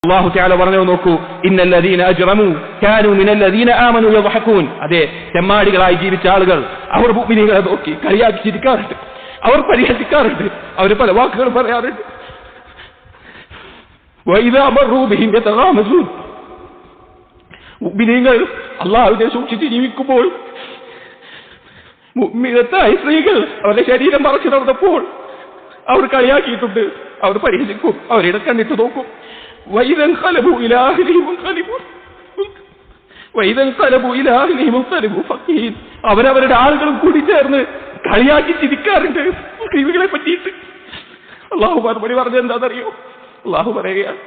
അല്ലാഹു തആല പറഞ്ഞു നോക്കൂ, ഇന്നല്ലദീന അജ്റമു കാനൂ മിനല്ലദീന ആമനൂ യദ്ഹഖൂൻ. അതെ, തെമ്മാടികളായി ജീവിച്ച ആളുകൾ അവർ മുഅ്മിനീങ്ങളെ നോക്കി കളിയാക്കി ചിരിക്കാറുണ്ട്, അവർ പരിഹസിക്കാറുണ്ട്, അവർ പല വാക്കുകൾ പറയാറുണ്ട്. വഇദാ മറൂ ബിഹിം യതഗാമസൂൻ. മുഅ്മിനീങ്ങൾ അല്ലാഹുവിനെ സൂക്ഷിച്ച് ജീവിക്കുമ്പോൾ മുഅ്മിനത്തായ സ്ത്രീകൾ അവരുടെ ശരീരം മറച്ചു നടന്നപ്പോൾ അവർ കളിയാക്കിയിട്ടുണ്ട്, അവർ പരിഹസിക്കും, അവരുടെ കണ്ണിട്ട് നോക്കും. وَإِذَنْقَلَبُوا إِلَىٰ أَهْلِهِمُ انقَلَبُوا فَكِهِينَ. അവരവരുടെ ആളുകളും കൂടി ചേർന്ന് കളിയാക്കി ചിരിക്കാറുണ്ട് മുസ്ലിമുകളെ പറ്റിയിട്ട്. അള്ളാഹു മറുപടി പറഞ്ഞത് എന്താണെന്നറിയോ? അള്ളാഹു പറയുകയാണ്,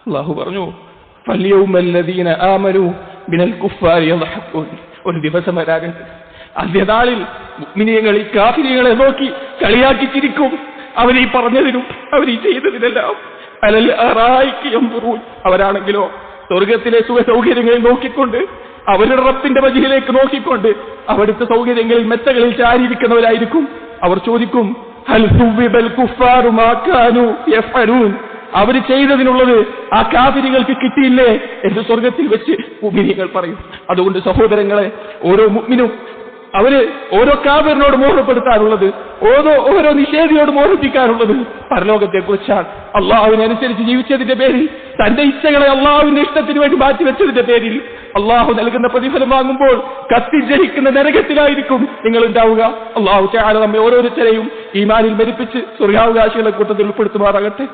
അള്ളാഹു പറഞ്ഞു, فَالْيَوْمَ الَّذِينَ آمَنُوا من الكفار يضحكون. ഒരു ദിവസം വരാറുണ്ട്, അന്ത്യനാളിൽ മുഅ്മിനീങ്ങൾ ഈ കാഫിരീങ്ങളെ നോക്കി കളിയാക്കി ചിരിക്കും. അവരീ പറഞ്ഞതിനും അവരീ ചെയ്തതിനെല്ലാം. അലൽ അറായിക്ക് യൻദുറൂൻ. അവരാണെങ്കിലോ സ്വർഗത്തിലെ സുഖ സൗകര്യങ്ങളിൽ നോക്കിക്കൊണ്ട്, അവരുടെ റബ്ബിന്റെ വജ്ഹിലേക്ക് നോക്കിക്കൊണ്ട് അവിടുത്തെ സൗകര്യങ്ങളിൽ മെത്തകളിൽ ചാരിയിരിക്കുന്നവരായിരിക്കും. അവർ ചോദിക്കും, ഹൽ സുവിബൽ കുഫാറു മാ കാനൂ യഫ്അലൂൻ. അവർ ചെയ്തതിനുള്ളത് ആ കാഫിരികൾക്ക് കിട്ടിയില്ലേ എന്ന് സ്വർഗത്തിൽ വെച്ച് മുഅ്മിനീങ്ങൾ പറയും. അതുകൊണ്ട് സഹോദരങ്ങളെ, ഓരോ മുഅ്മിനും അവര് ഓരോ കാഫിറിനോട് മോഹപ്പെടുത്താനുള്ളത്, ഓരോ നിഷേധിയോട് മോഹിപ്പിക്കാനുള്ളത് പരലോകത്തെക്കുറിച്ചാണ്. അള്ളാഹുവിനനുസരിച്ച് ജീവിച്ചതിന്റെ പേരിൽ, തന്റെ ഇച്ഛകളെ അള്ളാഹുവിന്റെ ഇഷ്ടത്തിന് വേണ്ടി മാറ്റിവെച്ചതിന്റെ പേരിൽ അള്ളാഹു നൽകുന്ന പ്രതിഫലം വാങ്ങുമ്പോൾ കത്തിജ്വലിക്കുന്ന നരകത്തിലായിരിക്കും നിങ്ങൾ ഉണ്ടാവുക. അള്ളാഹു തആല നമ്മെ ഓരോരുത്തരെയും ഈമാനിൽ മരിപ്പിച്ച് സ്വർഗ്ഗാവകാശികളെ കൂട്ടത്തിൽ ഉൾപ്പെടുത്തുമാറാകട്ടെ.